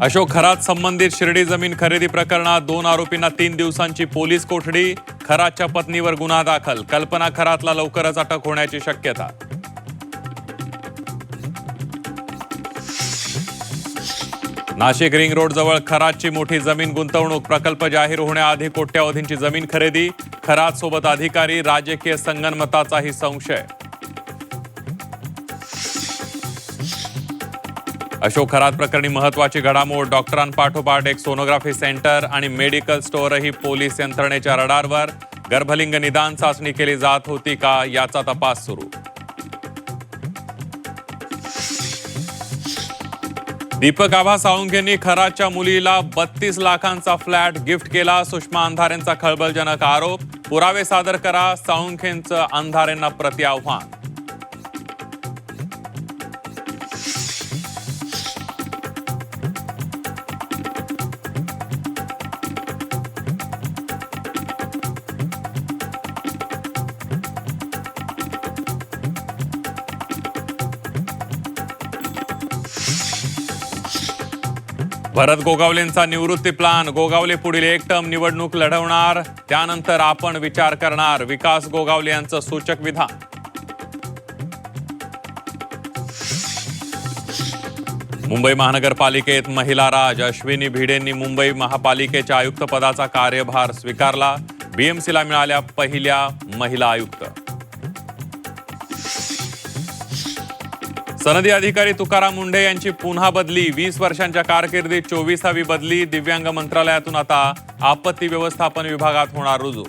अशोक खरात संबंधित शिर्डी जमीन खरेदी प्रकरणात 2 आरोपींना 3 दिवसांची पोलीस कोठडी. खरातच्या पत्नीवर गुन्हा दाखल. कल्पना खरातला लवकरच अटक होण्याची शक्यता. नाशिक रिंग रोड जवळ खरातची मोठी जमीन गुंतवणूक. प्रकल्प जाहीर होण्याआधी कोट्यावधींची जमीन खरेदी. खरात सोबत अधिकारी, राजकीय संगनमताचाही संशय. अशोक खरात प्रकरणी महत्वाची घडामोड. डॉक्टरांपाठोपाठ एक सोनोग्राफी सेंटर आणि मेडिकल स्टोअरही पोलीस यंत्रणेच्या रडारवर. गर्भलिंग निदान चाचणी केली जात होती का, याचा तपास सुरू. दीपक आभा साळुंखेंनी खरातच्या मुलीला 32 लाखांचा फ्लॅट गिफ्ट केला. सुषमा अंधारेंचा खळबळजनक आरोप. पुरावे सादर करा. साळुंखेंचं अंधारेंना प्रतिआव्हान. भरत गोगावलेंचा निवृत्ती प्लान. गोगावले पुढील 1 टर्म निवडणूक लढवणार, त्यानंतर आपण विचार करणार. विकास गोगावले यांचं सूचक विधान. मुंबई महानगरपालिकेत महिला राज. अश्विनी भिडेंनी मुंबई महापालिकेच्या आयुक्त पदाचा कार्यभार स्वीकारला. बीएमसीला मिळाल्या पहिल्या महिला आयुक्त. सनदी अधिकारी तुकाराम मुंढे यांची पुन्हा बदली. 20 वर्षांच्या कारकिर्दीत 24वी बदली. दिव्यांग मंत्रालयातून आता आपत्ती व्यवस्थापन विभागात होणार रुजू.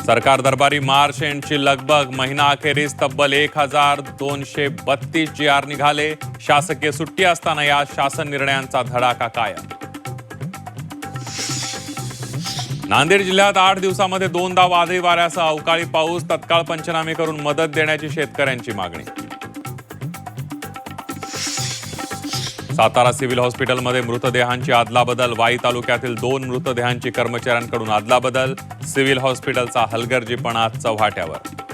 सरकार दरबारी मार्च एंडची लगबग. महिना अखेरीस तब्बल 1232 GR निघाले. शासकीय सुट्टी असताना या शासन निर्णयांचा धडाका कायम. नांदेड जिल्ह्यात 8 दिवसांमध्ये 2दा वादळी वाऱ्यासह अवकाळी पाऊस. तत्काळ पंचनामे करून मदत देण्याची शेतकऱ्यांची मागणी. सातारा सिव्हिल हॉस्पिटलमध्ये मृतदेहांची अदलाबदल. वाई तालुक्यातील 2 मृतदेहांची कर्मचाऱ्यांकडून अदलाबदल. सिव्हिल हॉस्पिटलचा हलगर्जीपणा चव्हाट्यावर.